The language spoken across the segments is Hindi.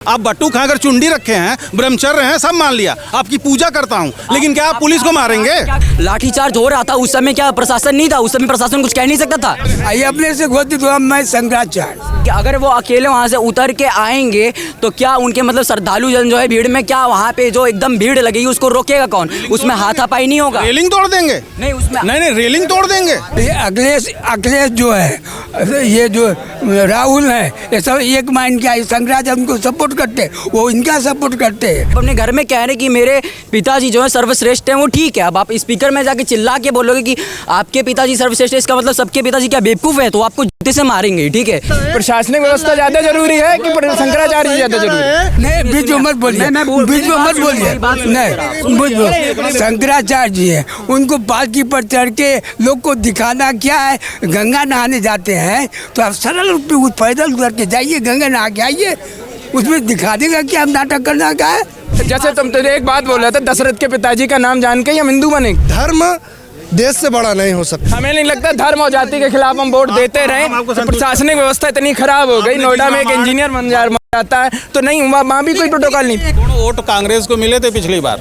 आप बट्टू खाकर चुंडी रखे हैं, ब्रह्मचर्य हैं, सब मान लिया, आपकी पूजा करता हूँ, लेकिन क्या आप पुलिस को मारेंगे? लाठीचार्ज हो रहा था उस समय, क्या प्रशासन नहीं था उस समय? प्रशासन कुछ कह नहीं सकता था? आइए अपने से घोषित हुआ मैं शंकराचार्य। अगर वो अकेले वहाँ से उतर के आएंगे तो क्या उनके मतलब श्रद्धालु जन जो है भीड़ में, क्या वहाँ पे जो एकदम भीड़ लगेगी उसको रोकेगा कौन? उसमें हाथापाई नहीं होगा? रेलिंग तोड़ देंगे? नहीं उसमें नहीं रेलिंग तोड़ देंगे। अखिलेश जो है, ये जो राहुल है, ये सब एक माइंड क्या, शंकराचार्य उनको सपोर्ट करते, वो इनका सपोर्ट करते हैं। अपने घर में कह रहे कि मेरे पिताजी जो है सर्वश्रेष्ठ हैं, वो ठीक है। अब आप स्पीकर में जाके चिल्ला के बोलोगे कि आपके पिताजी सर्वश्रेष्ठ है, इसका मतलब सबके पिताजी क्या बेवकूफ है? तो आपको जूते से मारेंगे, ठीक है? प्रशासनिक व्यवस्था ज्यादा जरूरी है कि शंकराचार्य ज्यादा जरूरी है? नहीं, बीच में मत बोलिए, बीच में मत बोलिए। नहीं, शंकराचार्य जी है, उनको पालकी पर चढ़ के लोग को दिखाना क्या है। गंगा नहाने जाते हैं तो आप सरल रूप में पैदल उतर के जाइए, गंगा नहा के आइए, उसमें दिखा देगा कि हम नाटक करना क्या है। जैसे तुम तो एक बात बोल रहे थे, दशरथ के पिताजी का नाम जान के ही हम हिंदू बने। धर्म देश से बड़ा नहीं हो सकता। हमें नहीं लगता धर्म और जाति के खिलाफ हम वोट देते रहे तो प्रशासनिक व्यवस्था इतनी खराब हो गई। नोएडा में एक इंजीनियर बन जाता है तो नहीं, वहाँ भी कोई प्रोटोकॉल नहीं। वोट कांग्रेस को मिले थे पिछली बार,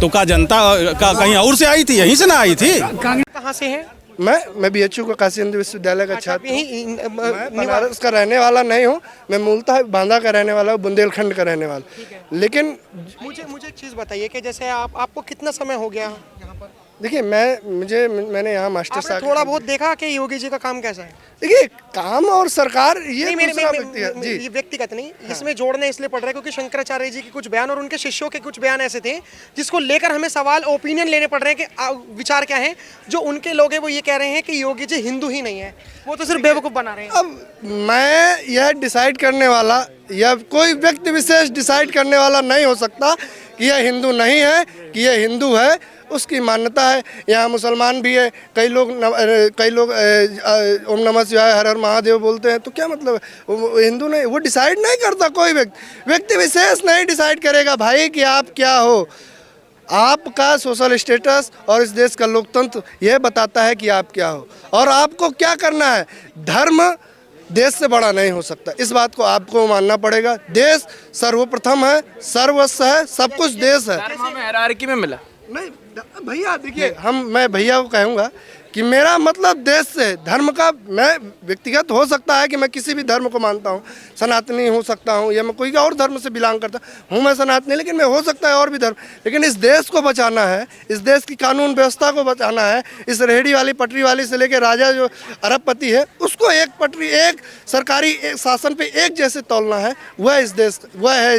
तो का जनता का कहीं और से आई थी, यहीं से ना आई थी। कहाँ से है? मैं BHU का काशी हिंदू विश्वविद्यालय का छात्र हूँ। मैं बनारस का रहने वाला नहीं हूँ, मैं मूलतः बांदा का रहने वाला हूँ, बुंदेलखंड का रहने वाला। लेकिन मुझे एक चीज़ बताइए कि जैसे आपको कितना समय हो गया यहाँ पर? देखिए, मैंने यहाँ मास्टर्स थोड़ा बहुत देखा कि योगी जी का काम कैसा है? देखिए, काम और सरकार ये नहीं, दूसरा व्यक्तिगत जी, ये व्यक्तिगत नहीं, इसमें जोड़ने इसलिए पड़ रहा है क्योंकि शंकराचार्य जी के कुछ बयान और उनके शिष्यों के कुछ बयान ऐसे थे जिसको लेकर हमें सवाल ओपिनियन लेने पड़ रहे हैं कि विचार क्या है। जो उनके लोग हैं वो ये कह रहे हैं कि योगी जी हिंदू ही नहीं है, वो तो सिर्फ बेवकूफ़ बना रहे हैं। अब मैं यह डिसाइड करने वाला या कोई व्यक्ति विशेष डिसाइड करने वाला नहीं हो सकता कि यह हिंदू नहीं है कि यह हिंदू है, उसकी मान्यता है। यहाँ मुसलमान भी है, कई लोग ओम नमः शिवाय हर हर महादेव बोलते हैं, तो क्या मतलब है? वो हिंदू नहीं, वो डिसाइड नहीं करता। कोई व्यक्ति विशेष नहीं डिसाइड करेगा भाई कि आप क्या हो। आपका सोशल स्टेटस और इस देश का लोकतंत्र यह बताता है कि आप क्या हो और आपको क्या करना है। धर्म देश से बड़ा नहीं हो सकता, इस बात को आपको मानना पड़ेगा। देश सर्वप्रथम है, सर्वस्व है, सब कुछ देश है। हायरार्की में मिला नहीं भैया, देखिए, मैं भैया को कहूँगा कि मेरा मतलब देश से, धर्म का, मैं व्यक्तिगत हो सकता है कि मैं किसी भी धर्म को मानता हूँ, सनातनी हो सकता हूँ या मैं कोई और धर्म से बिलोंग करता हूँ, मैं सनातनी, लेकिन मैं हो सकता है और भी धर्म। लेकिन इस देश को बचाना है, इस देश की कानून व्यवस्था को बचाना है। इस रेहड़ी वाली पटरी वाली से लेकर राजा जो अरबपति है, उसको एक पटरी, एक सरकारी एक शासन पे एक जैसे तोलना है। वह है इस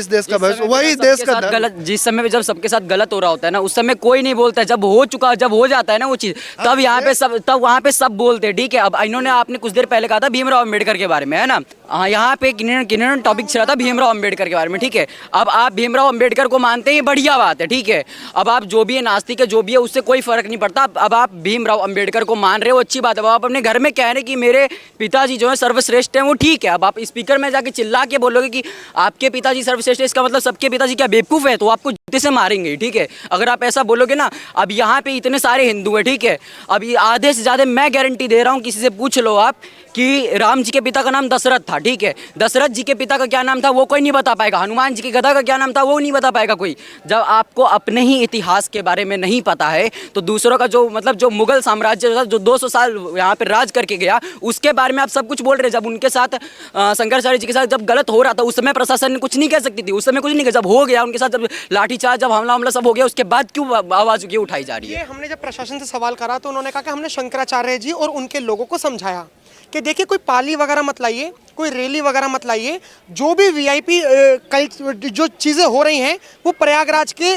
देश का भविष्य, वही देश का गलत। जिस समय पे जब सबके साथ गलत हो रहा होता है ना, उस समय कोई नहीं बोलता है। जब हो जाता है ना वो चीज़, तब यहाँ पे तब वहाँ पे सब बोलते हैं, ठीक है? अब इन्होंने, आपने कुछ देर पहले कहा था भीमराव अम्बेडकर के बारे में, है ना? हाँ, यहाँ पे किन्होंने टॉपिक छेड़ा था भीमराव अम्बेडकर के बारे में, ठीक है? अब आप भीमराव अम्बेडकर को मानते हैं, ये बढ़िया बात है, ठीक है? अब आप जो भी है, नास्तिक है, जो भी है, उससे कोई फर्क नहीं पड़ता। अब आप भीमराव अम्बेडकर को मान रहे हो, अच्छी बात है। अब आप अपने घर में कह रहे कि मेरे पिताजी जो है सर्वश्रेष्ठ हैं, वो ठीक है। अब आप स्पीकर में जाके चिल्ला के बोलोगे कि आपके पिताजी सर्वश्रेष्ठ है, इसका मतलब सबके पिताजी क्या बेवकूफ़ है? तो आपको जूते से मारेंगे, ठीक है? अगर आप ऐसा बोलोगे ना। अब यहाँ पे इतने सारे हिंदू हैं, ठीक है? अब ये आधे से ज़्यादा, मैं गारंटी दे रहा हूँ, किसी से पूछ लो आप कि राम जी के पिता का नाम दशरथ था, ठीक है? दशरथ जी के पिता का क्या नाम था वो कोई नहीं बता पाएगा। हनुमान जी के गधा का क्या नाम था वो नहीं बता पाएगा कोई। जब आपको अपने ही इतिहास के बारे में नहीं पता है तो दूसरों का जो मुगल साम्राज्य था, जो 200 साल यहाँ पे राज करके गया, उसके बारे में आप सब कुछ बोल रहे हैं। जब उनके साथ शंकराचार्य जी के साथ जब गलत हो रहा था, उस समय प्रशासन ने कुछ नहीं कह सकती थी, उस समय कुछ नहीं किया। जब हो गया उनके साथ, जब लाठीचार्ज, जब हमला सब हो गया, उसके बाद क्यों आवाज़ क्यों उठाई जा रही है? हमने जब प्रशासन से सवाल करा तो उन्होंने कहा कि हमने शंकराचार्य जी और उनके लोगों को समझाया कि देखिए, कोई पाली वगैरह मत लाइए, कोई रैली वगैरह मत लाइए। जो भी VIP जो चीज़ें हो रही हैं वो प्रयागराज के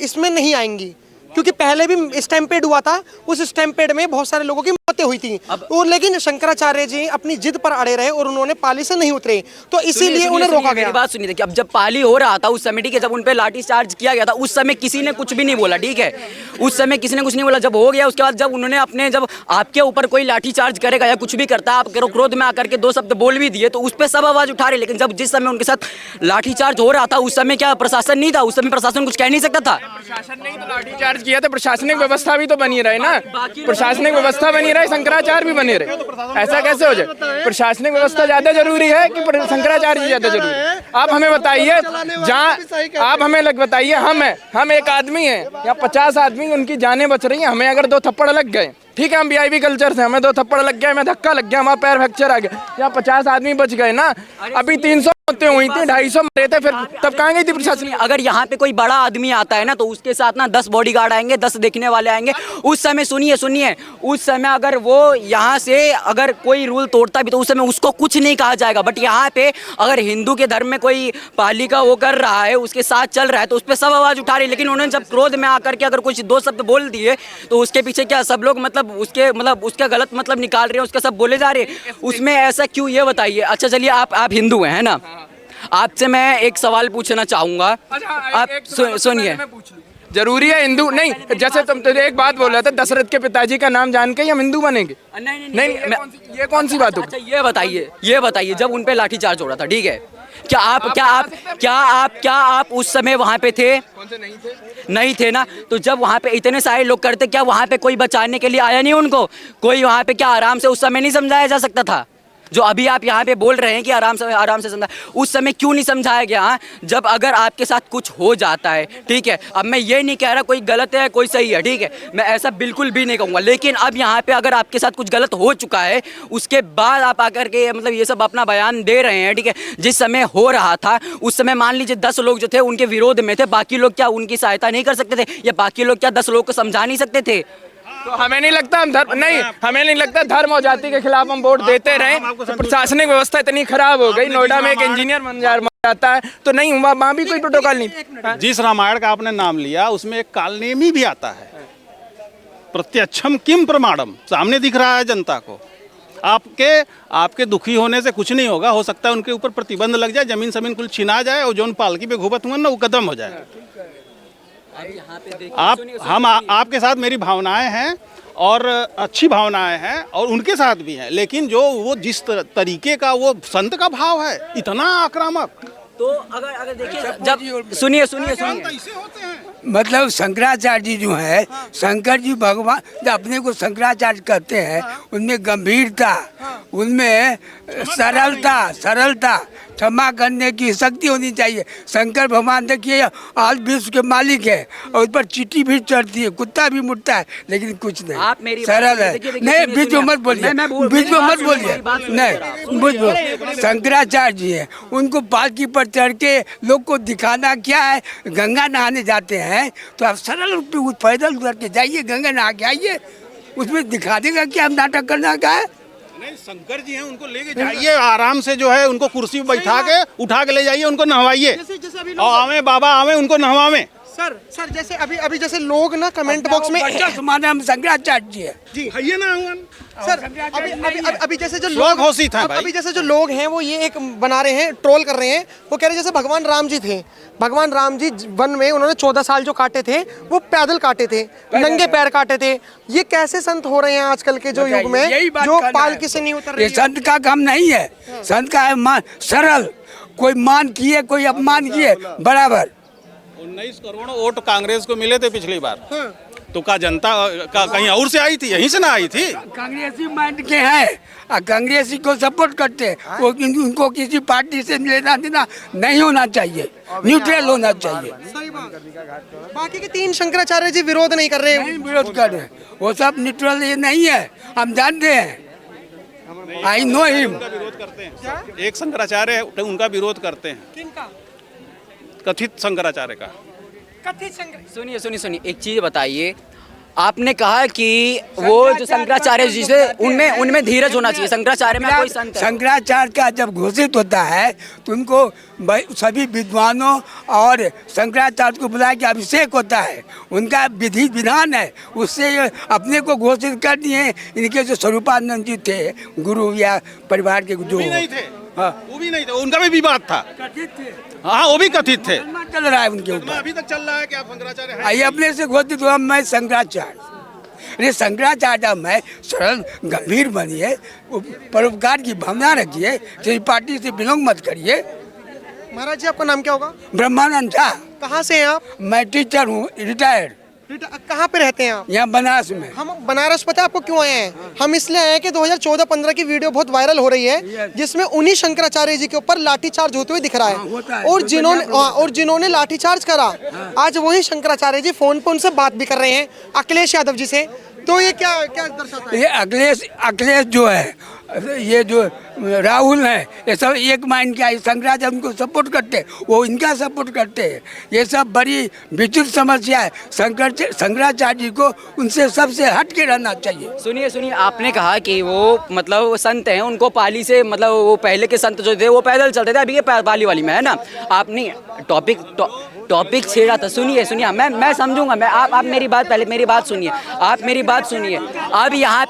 इसमें नहीं आएंगी, क्योंकि पहले भी स्टैम्पेड हुआ था, उस स्टैम्पेड में बहुत सारे लोगों की मौतें हुई थी। और लेकिन शंकराचार्य जी अपनी जिद पर अड़े रहे और उन्होंने पाली से नहीं उतरे, तो इसीलिए उन्हें रोका गया। बात सुनिए, देखिए, अब जब पाली हो रहा था उस समय, ठीक है, जब उन पे लाठी चार्ज किया गया था, उस समय किसी ने कुछ भी नहीं बोला, ठीक है? उस समय किसी ने कुछ नहीं बोला। जब हो गया उसके बाद, जब उन्होंने अपने, जब आपके ऊपर कोई लाठी चार्ज करेगा या कुछ भी करता है, आप क्रोध में आकर के 2 शब्द बोल भी दिए तो उस पर सब आवाज़ उठा रहे। लेकिन जब जिस समय उनके साथ लाठी चार्ज हो रहा था, उस समय क्या प्रशासन नहीं था? उस समय प्रशासन कुछ कह नहीं सकता था? प्रशासन ने तो लाठी चार्ज किया था, प्रशासनिक व्यवस्था भी तो बनी रहे ना, प्रशासनिक व्यवस्था बनी रहे, जाए, शंकराचार्य भी बने रहे, ऐसा कैसे हो जाए? प्रशासनिक व्यवस्था ज्यादा जरूरी है कि शंकराचार्य ज्यादा जरूरी है? आप हमें बताइए, जहाँ आप हमें बताइए, हम एक आदमी है या 50 आदमी, उनकी जानें बच रही हैं, हमें अगर 2 थप्पड़ लग गए, ठीक है, हम वीआईपी कल्चर से, हमें 2 थप्पड़ लग गया, हमें धक्का लग गया, हमारा पैर फ्रैक्चर आ गया, या 50 आदमी बच गए ना। अभी 300 मौतें हुई थी, 250 मरे थे, फिर तब कहाँ गई थी प्रशासन? अगर यहाँ पे कोई बड़ा आदमी आता है ना तो उसके साथ ना 10 बॉडीगार्ड आएंगे, 10 देखने वाले आएंगे। उस समय सुनिए, उस समय अगर वो यहाँ से अगर कोई रूल तोड़ता भी तो उस समय उसको कुछ नहीं कहा जाएगा। बट यहाँ पे अगर हिंदू के धर्म में कोई पाली का वो कर रहा है, उसके साथ चल रहा है, तो उस पर सब आवाज उठा रही है। लेकिन उन्होंने जब क्रोध में आकर के अगर कुछ 2 शब्द बोल दिए तो उसके पीछे क्या सब लोग उसका गलत मतलब निकाल रहे हैं, उसका सब बोले जा रहे हैं। उसमें ऐसा क्यों, ये बताइए। अच्छा चलिए, आप हिंदू हैं, है ना? आपसे मैं एक सवाल पूछना चाहूंगा। आप सुनिए, जरूरी है हिंदू नहीं, जैसे तुम एक बात बोल रहे थे, दशरथ के पिताजी का नाम जान के हम हिंदू बनेंगे? नहीं, ये कौन सी बात हो? अच्छा ये बताइए जब उन पे लाठीचार्ज हो रहा था, ठीक है, क्या आप उस समय वहाँ पे थे? नहीं थे ना। तो जब वहाँ पे इतने सारे लोग करते, क्या वहाँ पे कोई बचाने के लिए आया नहीं उनको? कोई वहाँ पे क्या आराम से उस समय नहीं समझाया जा सकता था? जो अभी आप यहाँ पे बोल रहे हैं कि आराम से समझा, उस समय क्यों नहीं समझाया गया? हाँ, जब अगर आपके साथ कुछ हो जाता है, ठीक है, अब मैं ये नहीं कह रहा कोई गलत है कोई सही है, ठीक है, मैं ऐसा बिल्कुल भी नहीं कहूँगा। लेकिन अब यहाँ पे अगर आपके साथ कुछ गलत हो चुका है, उसके बाद आप आकर के मतलब ये सब अपना बयान दे रहे हैं, ठीक है, जिस समय हो रहा था उस समय मान लीजिए 10 लोग जो थे उनके विरोध में थे, बाकी लोग क्या उनकी सहायता नहीं कर सकते थे? या बाकी लोग क्या 10 लोग को समझा नहीं सकते थे? तो हमें नहीं लगता हमें नहीं लगता धर्म और जाति के खिलाफ हम वोट देते रहे। प्रशासनिक व्यवस्था इतनी खराब हो गई, नोएडा में एक इंजीनियर बन जाता है तो नहीं, वहाँ भी कोई प्रोटोकॉल नहीं। जिस रामायण का आपने नाम लिया उसमें एक कालनेमी भी आता है, प्रत्यक्षम किम प्रमाणम, सामने दिख रहा है जनता को। आपके दुखी होने से कुछ नहीं होगा, हो सकता है उनके ऊपर प्रतिबंध लग जाए, जमीन समीन कुल छिना जाए और जो पालकी पे घुबत हुआ ना वो खत्म हो जाए। आपके साथ मेरी भावनाएं हैं और अच्छी भावनाएं हैं और उनके साथ भी हैं, लेकिन जो वो जिस तरीके का वो संत का भाव है, इतना आक्रामक, तो अगर देखिए जब सुनिए मतलब शंकराचार्य जी जो है, शंकर जी भगवान जो अपने को शंकराचार्य कहते हैं, उनमें गंभीरता, उनमें सरलता, क्षमा करने की शक्ति होनी चाहिए। शंकर भगवान देखिए आज विश्व के मालिक है और उस पर चींटी भी चढ़ती है, कुत्ता भी मुड़ता है, लेकिन कुछ नहीं, आप मेरी सरल है। नहीं, बीच में मत बोलिए, नहीं, शंकराचार्य जी है, उनको पालकी पर चढ़ के लोग को दिखाना क्या है? गंगा नहाने जाते हैं तो आप सरल रूप में पैदल उतर के जाइए, गंगा नहा के आइए, उसमें दिखा देगा कि हम नाटक करना क्या है? नहीं, शंकर जी हैं, उनको लेके जाइए आराम से, जो है उनको कुर्सी पे बैठा के उठा के ले जाइए, उनको नहवाइए और आवे बाबा आवे उनको नहवावे। सर जैसे अभी जैसे लोग ना कमेंट बॉक्स में हम शंकराचार्य जी है जी है ना सर, अभी जैसे जो लोग घोषित हैं भाई, अभी जैसे जो लोग हैं वो ये एक बना रहे हैं, ट्रोल कर रहे हैं, वो कह रहे हैं जैसे भगवान राम जी थे, भगवान राम जी वन में उन्होंने 14 साल जो काटे थे वो पैदल काटे थे, नंगे पैर काटे थे। ये कैसे संत हो रहे हैं आजकल के जो युग में, जो पालकी से नहीं उतर रहे? ये संत का काम नहीं है, संत का है मान, सरल, कोई मान किए कोई अपमान किए बराबर। 19 करोड़ वोट कांग्रेस को मिले थे पिछली बार, तो का जनता का कहीं और से आई थी, यहीं से ना आई थी? कांग्रेसी माइंड के हैं, कांग्रेसी को सपोर्ट करते हैं, वो उनको किसी पार्टी से लेना देना नहीं होना चाहिए, न्यूट्रल होना चाहिए। सही बात। बाकी के 3 शंकराचार्य जी विरोध नहीं कर रहे, नहीं विरोध कर रहे, वो सब न्यूट्रल ये नहीं है, हम जानते हैं, आई नो हिम। विरोध करते हैं, एक शंकराचार्य है उनका विरोध करते हैं। किनका? कथित शंकराचार्य का। सुनिए एक चीज बताइए, आपने कहा कि वो जो शंकराचार्य जी से उनमें धीरज होना चाहिए, शंकराचार्य में कोई संत है। शंकराचार्य का जब घोषित होता है तो उनको सभी विद्वानों और शंकराचार्य को बुला के अभिषेक होता है, उनका विधि विधान है, उससे अपने को घोषित कर दिए। इनके जो स्वरूपानंद जी थे गुरु या परिवार के जो नहीं थे, वो भी नहीं थे, उनका भी विवाद था, हाँ वो भी कथित थे, चल रहा है उनके ऊपर, अभी तक चल रहा है कि आप शंकराचार्य हैं। आइए अपने से घोषित हुआ मैं शंकराचार्य, अरे शंकराचार्य मैं सरल गंभीर बनिए, परोपकार की भावना रखिए, किसी पार्टी से बिलोंग मत करिए। महाराज जी आपका नाम क्या होगा? ब्रह्मानंद झा। कहाँ से हैं आप? मैं टीचर हूँ, रिटायर्ड। कहाँ पे रहते हैं आप? यहाँ बनारस में। हम बनारस, पता है आपको क्यों आए हैं? हम इसलिए आए हैं कि 2014-15 की वीडियो बहुत वायरल हो रही है जिसमें उन्हीं शंकराचार्य जी के ऊपर लाठीचार्ज होते हुए दिख रहा है और जिन्होंने लाठीचार्ज करा आज वही शंकराचार्य जी फोन पे उनसे बात भी कर रहे हैं, अखिलेश यादव जी से। तो ये क्या क्या दर्शाता है? ये अखिलेश जो है, ये जो राहुल है, ये सब एक माइंड क्या है, शंकराचार्य उनको सपोर्ट करते, वो इनका सपोर्ट करते हैं। ये सब बड़ी विचित्र समस्या है। शंकराचार्य जी को उनसे सबसे हट के रहना चाहिए। सुनिए, आपने कहा कि वो मतलब संत हैं, उनको पाली से मतलब वो पहले के संत जो थे वो पैदल चलते थे, अभी के पाली वाली में है ना। आपने टॉपिक छेड़ा था। सुनिए, मैं समझूंगा। आप मेरी बात, पहले मेरी बात सुनिए, आप मेरी बात सुनिए। अब यहाँ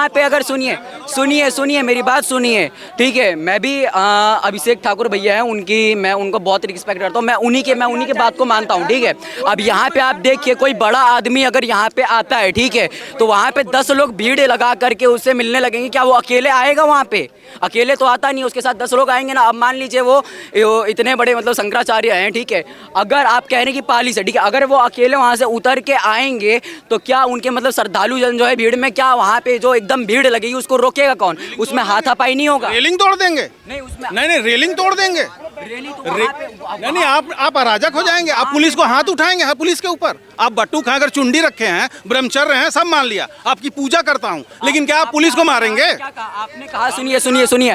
पे अगर सुनिए मेरी बात सुनिए, ठीक है। मैं भी अभिषेक ठाकुर भैया हैं, मैं उनको बहुत रिस्पेक्ट करता हूँ, मैं उन्हीं के बात को मानता हूँ, ठीक है। अब यहाँ पे आप देखिए, कोई बड़ा आदमी अगर यहाँ पे आता है, ठीक है, तो वहाँ पे 10 लोग भीड़ लगा करके उससे मिलने लगेंगे, क्या वो अकेले आएगा? वहाँ पे अकेले तो आता नहीं, उसके साथ 10 लोग आएंगे ना। अब मान लीजिए वो इतने बड़े मतलब शंकराचार्य हैं, ठीक है। अगर आप कह रहे हैं कि पाली से, ठीक है, अगर वो अकेले वहाँ से उतर के आएंगे तो क्या उनके मतलब श्रद्धालु जन जो है भीड़ में, क्या वहाँ पे जो एकदम भीड़ लगेगी उसको रोकेगा कौन? उसमें हाथापाई नहीं होगा? रेलिंग तोड़ देंगे? नहीं, उसमें नहीं, रेलिंग तोड़ देंगे। रैली तो वहाँ पे नहीं, आप अराजक हो जाएंगे। आप पुलिस को हाथ उठाएंगे, हाँ, पुलिस के ऊपर। आप बट्टू खा कर चुंडी रखे हैं, ब्रह्मचर्य हैं, सब मान लिया, आपकी पूजा करता हूँ, लेकिन क्या आप पुलिस को मारेंगे? क्या कहा आपने? कहा सुनिए,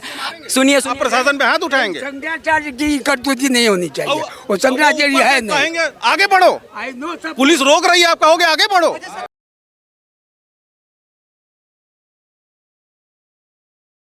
आप प्रशासन पे हाथ उठाएंगे? शंकराचार्य की करतूती नहीं होनी चाहिए, वो शंकराचार्य है नहीं। कहेंगे आगे बढ़ो, पुलिस रोक रही है, आप कहोगे आगे बढ़ो।